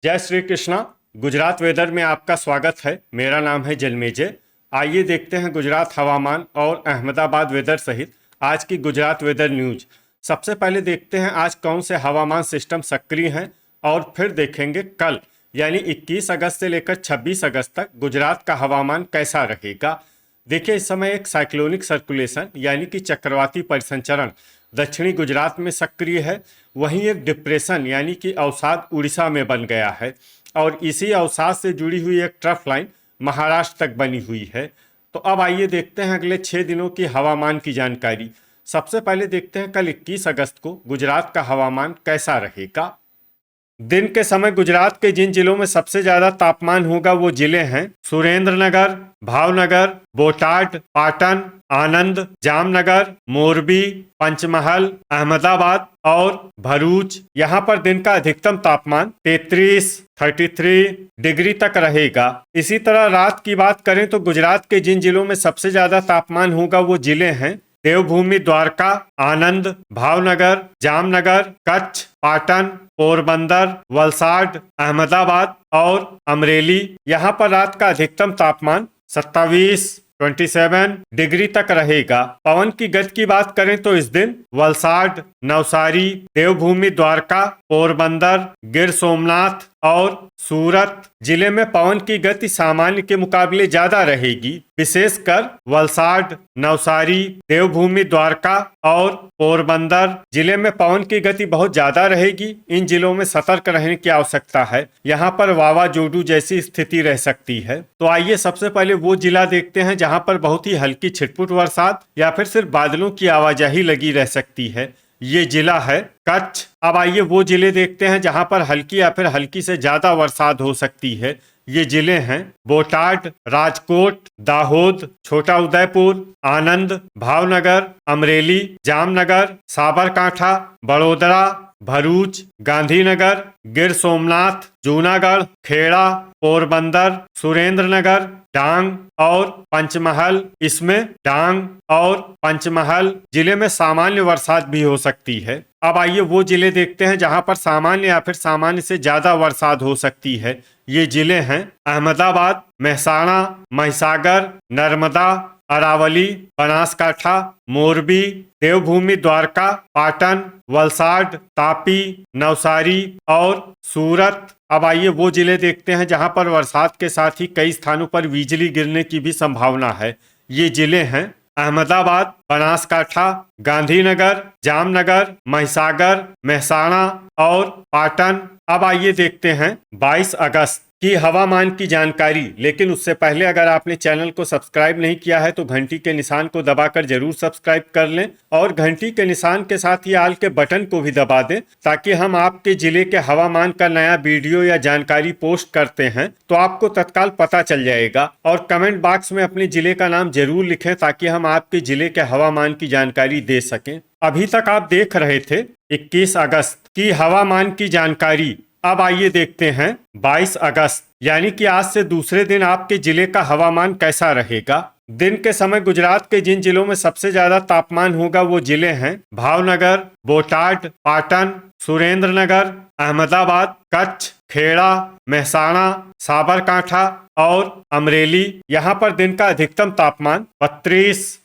जय श्री कृष्णा। गुजरात वेदर में आपका स्वागत है। मेरा नाम है जलमेजे। आइए देखते हैं गुजरात हवामान और अहमदाबाद वेदर सहित आज की गुजरात वेदर न्यूज। सबसे पहले देखते हैं आज कौन से हवामान सिस्टम सक्रिय हैं और फिर देखेंगे कल यानी 21 अगस्त से लेकर 26 अगस्त तक गुजरात का हवामान कैसा रहेगा। देखिए, इस समय एक साइक्लोनिक सर्कुलेशन यानी कि चक्रवाती परिसंचरण दक्षिणी गुजरात में सक्रिय है। वहीं एक डिप्रेशन यानी कि अवसाद उड़ीसा में बन गया है और इसी अवसाद से जुड़ी हुई एक ट्रफ लाइन महाराष्ट्र तक बनी हुई है। तो अब आइए देखते हैं अगले 6 दिनों की हवामान की जानकारी। सबसे पहले देखते हैं कल 21 अगस्त को गुजरात का हवामान कैसा रहेगा। दिन के समय गुजरात के जिन जिलों में सबसे ज्यादा तापमान होगा वो जिले हैं सुरेंद्रनगर, भावनगर, बोटाड, पाटन, आनंद, जामनगर, मोरबी, पंचमहल, अहमदाबाद और भरूच। यहाँ पर दिन का अधिकतम तापमान 33 डिग्री तक रहेगा। इसी तरह रात की बात करें तो गुजरात के जिन जिलों में सबसे ज्यादा तापमान होगा वो जिले हैं देवभूमि, द्वारका, आनंद, भावनगर, जामनगर, कच्छ, पाटन, पोरबंदर, वलसाड, अहमदाबाद और अमरेली। यहाँ पर रात का अधिकतम तापमान 27 डिग्री तक रहेगा। पवन की गति की बात करें तो इस दिन वलसाड, नवसारी, देवभूमि, द्वारका, पोरबंदर, गिर सोमनाथ और सूरत जिले में पवन की गति सामान्य के मुकाबले ज्यादा रहेगी। विशेषकर वलसाड, नवसारी, देवभूमि, द्वारका और पोरबंदर जिले में पवन की गति बहुत ज्यादा रहेगी। इन जिलों में सतर्क रहने की आवश्यकता है। यहाँ पर वावाजोडू जैसी स्थिति रह सकती है। तो आइए सबसे पहले वो जिला देखते हैं जहाँ पर बहुत ही हल्की छिटपुट बरसात या फिर सिर्फ बादलों की आवाजाही लगी रह सकती है। ये जिला है कच्छ। अब आइए वो जिले देखते हैं जहां पर हल्की या फिर हल्की से ज्यादा बरसात हो सकती है। ये जिले हैं बोटाड, राजकोट, दाहोद, छोटा उदयपुर, आनंद, भावनगर, अमरेली, जामनगर, साबरकांठा, बड़ोदरा, भरूच, गांधीनगर, गिर सोमनाथ, जूनागढ़, खेड़ा, पोरबंदर, सुरेंद्रनगर, डांग और पंचमहल। इसमें डांग और पंचमहल जिले में सामान्य बरसात भी हो सकती है। अब आइए वो जिले देखते हैं जहां पर सामान्य या फिर सामान्य से ज्यादा बरसात हो सकती है। ये जिले हैं अहमदाबाद, मेहसाणा, महिसागर, नर्मदा, अरावली, बनासकाठा, मोरबी, देवभूमि, द्वारका, पाटन, वलसाड, तापी, नवसारी और सूरत। अब आइए वो जिले देखते हैं जहां पर बरसात के साथ ही कई स्थानों पर बिजली गिरने की भी संभावना है। ये जिले हैं अहमदाबाद, बनासकाठा, गांधीनगर, जामनगर, महिसागर, मेहसाणा और पाटन। अब आइए देखते हैं 22 अगस्त की हवामान की जानकारी। लेकिन उससे पहले अगर आपने चैनल को सब्सक्राइब नहीं किया है तो घंटी के निशान को दबाकर जरूर सब्सक्राइब कर लें और घंटी के निशान के साथ ही आल के बटन को भी दबा दें ताकि हम आपके जिले के हवामान का नया वीडियो या जानकारी पोस्ट करते हैं तो आपको तत्काल पता चल जाएगा। और कमेंट बॉक्स में अपने जिले का नाम जरूर लिखें ताकि हम आपके जिले के हवामान की जानकारी दे सकें। अभी तक आप देख रहे थे 21 अगस्त की हवामान की जानकारी। अब आइए देखते हैं 22 अगस्त यानी कि आज से दूसरे दिन आपके जिले का हवामान कैसा रहेगा। दिन के समय गुजरात के जिन जिलों में सबसे ज्यादा तापमान होगा वो जिले हैं भावनगर, बोटाड, पाटन, सुरेंद्रनगर, अहमदाबाद, कच्छ, खेड़ा, मेहसाणा, साबरकांठा और अमरेली। यहाँ पर दिन का अधिकतम तापमान 32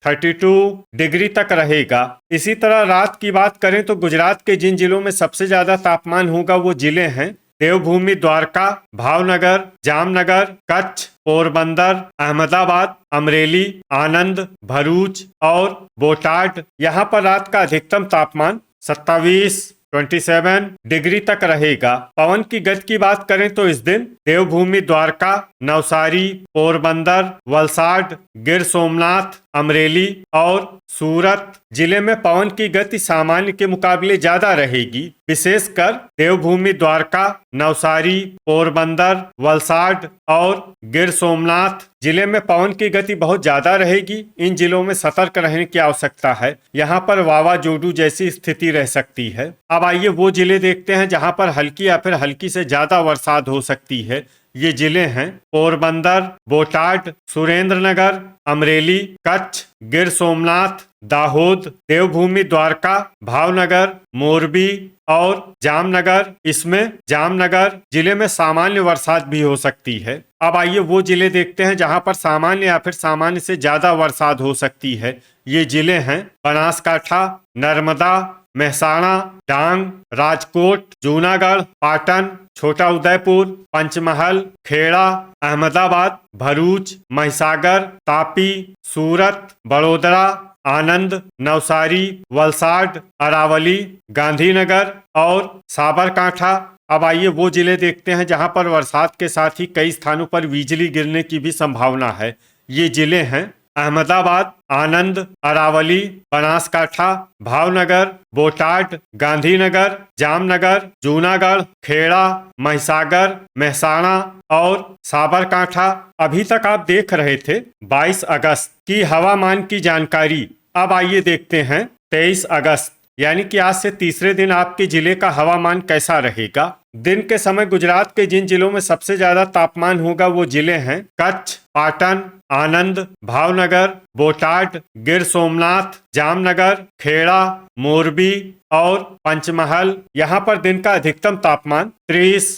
डिग्री तक रहेगा। इसी तरह रात की बात करें तो गुजरात के जिन जिलों में सबसे ज्यादा तापमान होगा वो जिले हैं देवभूमि, द्वारका, भावनगर, जामनगर, कच्छ, पोरबंदर, अहमदाबाद, अमरेली, आनंद, भरूच और बोटाड। यहाँ पर रात का अधिकतम तापमान 27 डिग्री तक रहेगा। पवन की गति की बात करें तो इस दिन देवभूमि, द्वारका, नवसारी, पोरबंदर, वलसाड, गिर सोमनाथ, अमरेली और सूरत जिले में पवन की गति सामान्य के मुकाबले ज्यादा रहेगी। विशेषकर देवभूमि, द्वारका, नवसारी, पोरबंदर, वलसाड और गिर सोमनाथ जिले में पवन की गति बहुत ज्यादा रहेगी। इन जिलों में सतर्क रहने की आवश्यकता है। यहाँ पर वावाजोडू जैसी स्थिति रह सकती है। अब आइए वो जिले देखते हैं जहाँ पर हल्की या फिर हल्की से ज्यादा बरसात हो सकती है। ये जिले हैं पोरबंदर, बोटाड, सुरेंद्रनगर, अमरेली, कच्छ, गिर सोमनाथ, दाहोद, देवभूमि द्वारका, भावनगर, मोरबी और जामनगर। इसमें जामनगर जिले में सामान्य बरसात भी हो सकती है। अब आइए वो जिले देखते हैं जहां पर सामान्य या फिर सामान्य से ज्यादा बरसात हो सकती है। ये जिले हैं बनासकाठा, नर्मदा, मेहसाणा, डांग, राजकोट, जूनागढ़, पाटन, छोटा उदयपुर, पंचमहल, खेड़ा, अहमदाबाद, भरूच, महिसागर, तापी, सूरत, बड़ोदरा, आनंद, नवसारी, वलसाड, अरावली, गांधीनगर और साबरकांठा। अब आइए वो जिले देखते हैं जहां पर बरसात के साथ ही कई स्थानों पर बिजली गिरने की भी संभावना है। ये जिले हैं अहमदाबाद, आनंद, अरावली, बनासकाठा, भावनगर, बोटाड, गांधीनगर, जामनगर, जूनागढ़, खेड़ा, महिसागर, मेहसाणा और साबरकांठा। अभी तक आप देख रहे थे 22 अगस्त की हवामान की जानकारी। अब आइए देखते हैं 23 अगस्त यानी कि आज से तीसरे दिन आपके जिले का हवामान कैसा रहेगा। दिन के समय गुजरात के जिन जिलों में सबसे ज्यादा तापमान होगा वो जिले हैं कच्छ, पाटन, आनंद, भावनगर, बोटाड, गिर सोमनाथ, जामनगर, खेड़ा, मोरबी और पंचमहल। यहाँ पर दिन का अधिकतम तापमान 30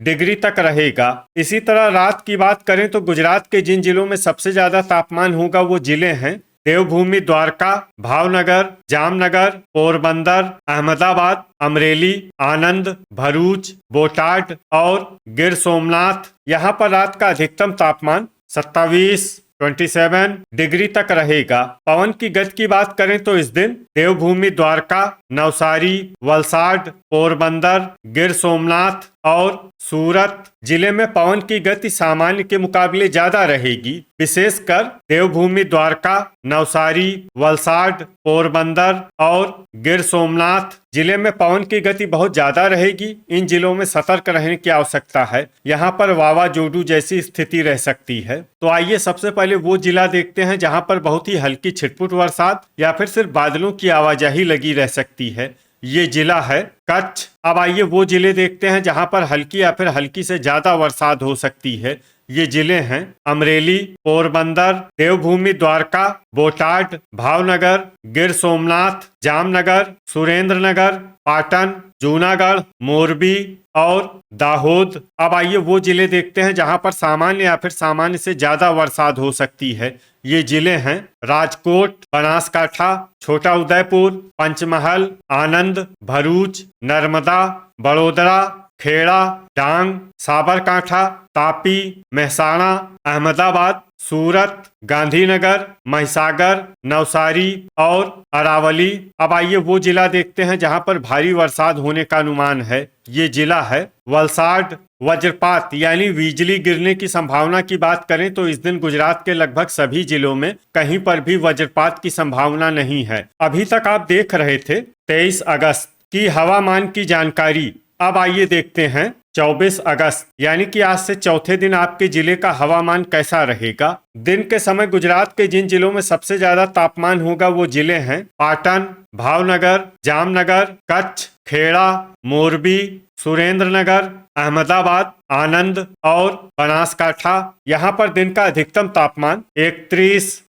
डिग्री तक रहेगा। इसी तरह रात की बात करें तो गुजरात के जिन जिलों में सबसे ज्यादा तापमान होगा वो जिले हैं देवभूमि द्वारका, भावनगर, जामनगर, पोरबंदर, अहमदाबाद, अमरेली, आनंद, भरूच, बोटाड और गिर सोमनाथ। यहाँ पर रात का अधिकतम तापमान 27 डिग्री तक रहेगा। पवन की गति की बात करें तो इस दिन देवभूमि द्वारका, नवसारी, वलसाड, पोरबंदर, गिर सोमनाथ और सूरत जिले में पवन की गति सामान्य के मुकाबले ज्यादा रहेगी। विशेषकर देवभूमि द्वारका, नवसारी, वलसाड, पोरबंदर और गिर सोमनाथ जिले में पवन की गति बहुत ज्यादा रहेगी। इन जिलों में सतर्क रहने की आवश्यकता है। यहाँ पर वावाजोडू जैसी स्थिति रह सकती है। तो आइए सबसे पहले वो जिला देखते हैं जहाँ पर बहुत ही हल्की छिटपुट बरसात या फिर सिर्फ बादलों की आवाजाही लगी रह सकती है। ये जिला है कच्छ। अब आइए वो जिले देखते हैं जहां पर हल्की या फिर हल्की से ज्यादा बरसात हो सकती है। ये जिले हैं अमरेली, पोरबंदर, देवभूमि द्वारका, बोटाड, भावनगर, गिर सोमनाथ, जामनगर, सुरेंद्रनगर, पाटन, जूनागढ़, मोरबी और दाहोद। अब आइए वो जिले देखते हैं जहां पर सामान्य या फिर सामान्य से ज्यादा बरसात हो सकती है। ये जिले हैं राजकोट, बनासकाठा, छोटा उदयपुर, पंचमहल, आनंद, भरूच, नर्मदा, बड़ोदरा, खेड़ा, डांग, साबरकांठा, तापी, मेहसाणा, अहमदाबाद, सूरत, गांधीनगर, महिसागर, नवसारी और अरावली। अब आइए वो जिला देखते हैं जहां पर भारी बरसात होने का अनुमान है। ये जिला है वलसाड। वज्रपात यानी बिजली गिरने की संभावना की बात करें तो इस दिन गुजरात के लगभग सभी जिलों में कहीं पर भी वज्रपात की संभावना नहीं है। अभी तक आप देख रहे थे 23 अगस्त की हवामान की जानकारी। अब आइए देखते हैं 24 अगस्त यानी कि आज से चौथे दिन आपके जिले का हवामान कैसा रहेगा। दिन के समय गुजरात के जिन जिलों में सबसे ज्यादा तापमान होगा वो जिले हैं पाटन, भावनगर, जामनगर, कच्छ, खेड़ा, मोरबी, सुरेंद्रनगर, अहमदाबाद, आनंद और बनासकाठा। यहाँ पर दिन का अधिकतम तापमान 31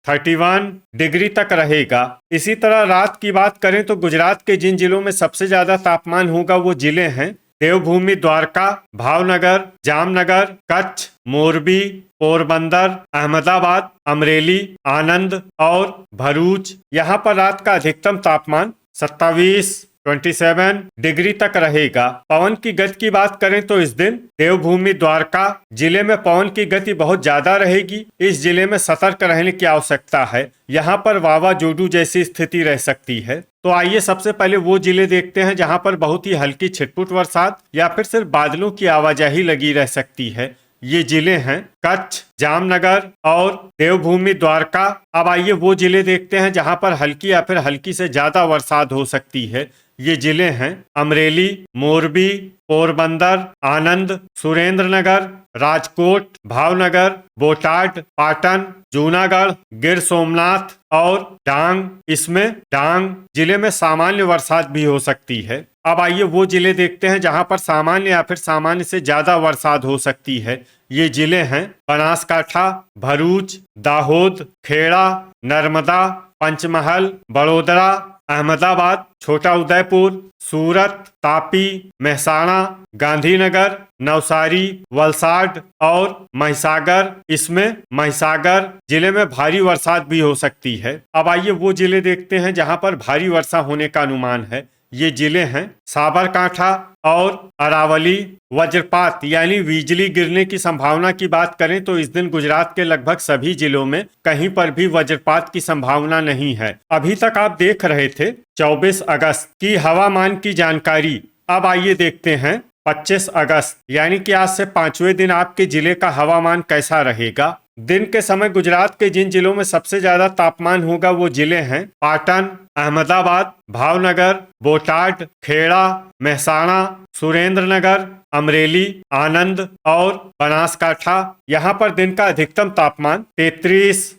डिग्री तक रहेगा। इसी तरह रात की बात करें तो गुजरात के जिन जिलों में सबसे ज्यादा तापमान होगा वो जिले हैं देवभूमि द्वारका, भावनगर, जामनगर, कच्छ, मोरबी, पोरबंदर, अहमदाबाद, अमरेली, आनंद और भरूच। यहाँ पर रात का अधिकतम तापमान 27 डिग्री तक रहेगा। पवन की गति की बात करें तो इस दिन देवभूमि द्वारका जिले में पवन की गति बहुत ज्यादा रहेगी। इस जिले में सतर्क रहने की आवश्यकता है। यहाँ पर वावाजोडू जैसी स्थिति रह सकती है। तो आइए सबसे पहले वो जिले देखते हैं जहाँ पर बहुत ही हल्की छिटपुट बरसात या फिर सिर्फ बादलों की आवाजाही लगी रह सकती है। ये जिले हैं कच्छ, जामनगर और देवभूमि द्वारका। अब आइए वो जिले देखते हैं जहां पर हल्की या फिर हल्की से ज्यादा बरसात हो सकती है। ये जिले हैं अमरेली, मोरबी, पोरबंदर, आनंद, सुरेंद्रनगर, राजकोट, भावनगर, बोटाड, पाटन, जूनागढ़, गिर सोमनाथ और डांग। इसमें डांग जिले में सामान्य बरसात भी हो सकती है। अब आइए वो जिले देखते हैं जहां पर सामान्य या फिर सामान्य से ज्यादा बरसात हो सकती है। ये जिले हैं बनासकाठा, भरूच, दाहोद, खेड़ा, नर्मदा, पंचमहल, बड़ोदरा, अहमदाबाद, छोटा उदयपुर, सूरत, तापी, महसाणा, गांधीनगर, नवसारी, वलसाड और महिसागर। इसमें महिसागर जिले में भारी बरसात भी हो सकती है। अब आइए वो जिले देखते हैं जहां पर भारी वर्षा होने का अनुमान है। ये जिले हैं साबरकांठा और अरावली। वज्रपात यानी बिजली गिरने की संभावना की बात करें तो इस दिन गुजरात के लगभग सभी जिलों में कहीं पर भी वज्रपात की संभावना नहीं है। अभी तक आप देख रहे थे 24 अगस्त की हवामान की जानकारी। अब आइए देखते हैं 25 अगस्त यानी कि आज से 5वें दिन आपके जिले का हवामान कैसा रहेगा। दिन के समय गुजरात के जिन जिलों में सबसे ज्यादा तापमान होगा वो जिले हैं पाटन, अहमदाबाद, भावनगर, बोटाड, खेड़ा, महसाणा, सुरेंद्रनगर, अमरेली, आनंद और बनासकांठा। यहाँ पर दिन का अधिकतम तापमान 33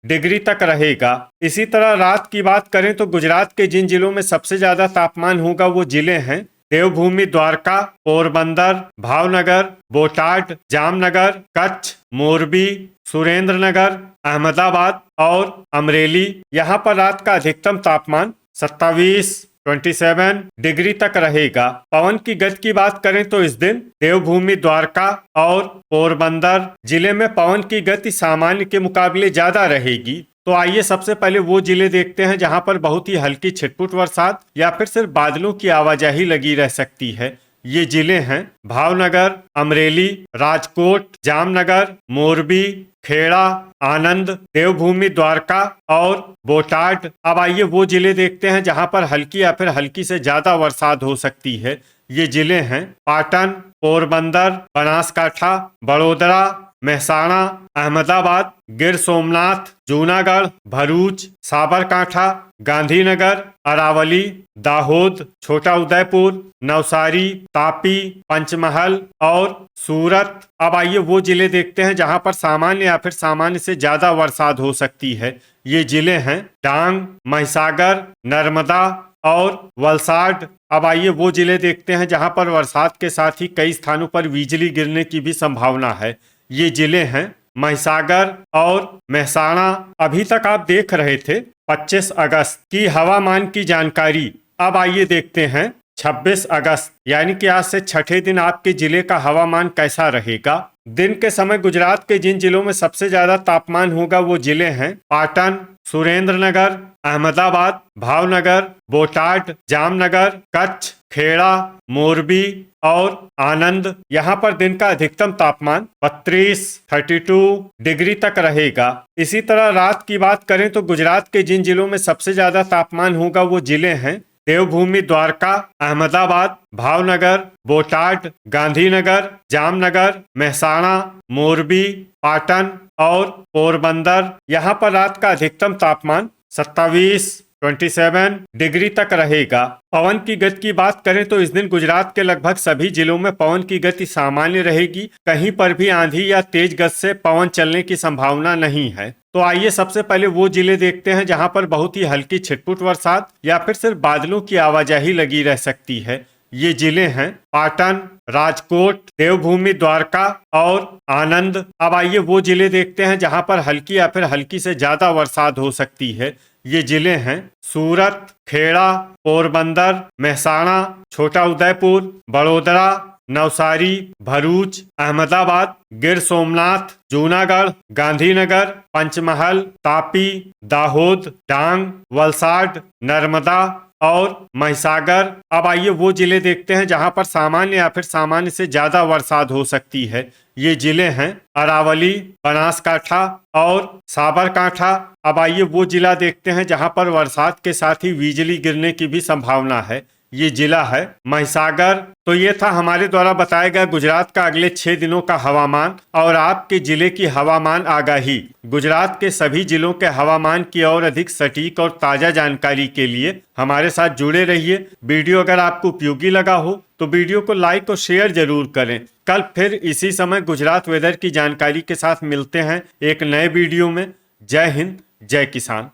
डिग्री तक रहेगा। इसी तरह रात की बात करें तो गुजरात के जिन जिलों में सबसे ज्यादा तापमान होगा वो जिले हैं देवभूमि, द्वारका, पोरबंदर, भावनगर, बोटाड, जामनगर, कच्छ, मोरबी, सुरेंद्रनगर, अहमदाबाद और अमरेली। यहाँ पर रात का अधिकतम तापमान 27 डिग्री तक रहेगा। पवन की गति की बात करें तो इस दिन देवभूमि, द्वारका और पोरबंदर जिले में पवन की गति सामान्य के मुकाबले ज्यादा रहेगी। तो आइए सबसे पहले वो जिले देखते हैं जहां पर बहुत ही हल्की छिटपुट बरसात या फिर सिर्फ बादलों की आवाजाही लगी रह सकती है। ये जिले हैं भावनगर, अमरेली, राजकोट, जामनगर, मोरबी, खेड़ा, आनंद, देवभूमि, द्वारका और बोटाड। अब आइए वो जिले देखते हैं जहां पर हल्की या फिर हल्की से ज्यादा बरसात हो सकती है। ये जिले हैं पाटन, पोरबंदर, बनासकांठा, बड़ोदरा, महसाणा, अहमदाबाद, गिर सोमनाथ, जूनागढ़, भरूच, साबरकांठा, गांधीनगर, अरावली, दाहोद, छोटा उदयपुर, नवसारी, तापी, पंचमहल और सूरत। अब आइए वो जिले देखते हैं जहां पर सामान्य या फिर सामान्य से ज्यादा बरसात हो सकती है। ये जिले हैं डांग, महिसागर, नर्मदा और वलसाड। अब आइए वो जिले देखते हैं जहां पर बरसात के साथ ही कई स्थानों पर बिजली गिरने की भी संभावना है। ये जिले हैं महिसागर और महसाणा। अभी तक आप देख रहे थे 25 अगस्त की हवामान की जानकारी। अब आइए देखते हैं 26 अगस्त यानी कि आज से छठे दिन आपके जिले का हवामान कैसा रहेगा। दिन के समय गुजरात के जिन जिलों में सबसे ज्यादा तापमान होगा वो जिले हैं पाटन, सुरेंद्रनगर, अहमदाबाद, भावनगर, बोटाड, जामनगर, कच्छ, खेड़ा, मोरबी और आनंद। यहाँ पर दिन का अधिकतम तापमान 32 डिग्री तक रहेगा। इसी तरह रात की बात करें तो गुजरात के जिन जिलों में सबसे ज्यादा तापमान होगा वो जिले हैं देवभूमि, द्वारका, अहमदाबाद, भावनगर, बोटाड, गांधीनगर, जामनगर, महसाणा, मोरबी, पाटन और पोरबंदर। यहाँ पर रात का अधिकतम तापमान 27 डिग्री तक रहेगा। पवन की गति की बात करें तो इस दिन गुजरात के लगभग सभी जिलों में पवन की गति सामान्य रहेगी। कहीं पर भी आंधी या तेज गति से पवन चलने की संभावना नहीं है। तो आइए सबसे पहले वो जिले देखते हैं जहां पर बहुत ही हल्की छिटपुट बरसात या फिर सिर्फ बादलों की आवाजाही लगी रह सकती है। ये जिले हैं पाटन, राजकोट, देवभूमि, द्वारका और आनंद। अब आइए वो जिले देखते हैं जहां पर हल्की या फिर हल्की से ज्यादा बरसात हो सकती है। ये जिले हैं सूरत, खेड़ा, पोरबंदर, महसाणा, छोटा उदयपुर, बड़ोदरा, नवसारी, भरूच, अहमदाबाद, गिर सोमनाथ, जूनागढ़, गांधीनगर, पंचमहल, तापी, दाहोद, डांग, वलसाड, नर्मदा और महिसागर। अब आइए वो जिले देखते हैं जहां पर सामान्य या फिर सामान्य से ज्यादा बरसात हो सकती है। ये जिले हैं अरावली, बनासकांठा और साबरकांठा। अब आइए वो जिला देखते हैं जहां पर बरसात के साथ ही बिजली गिरने की भी संभावना है। ये जिला है महिसागर। तो ये था हमारे द्वारा बताया गया गुजरात का अगले 6 दिनों का हवामान और आपके जिले की हवामान आगाही। गुजरात के सभी जिलों के हवामान की और अधिक सटीक और ताजा जानकारी के लिए हमारे साथ जुड़े रहिए। वीडियो अगर आपको उपयोगी लगा हो तो वीडियो को लाइक और शेयर जरूर करें। कल फिर इसी समय गुजरात वेदर की जानकारी के साथ मिलते हैं एक नए वीडियो में। जय हिंद, जय किसान।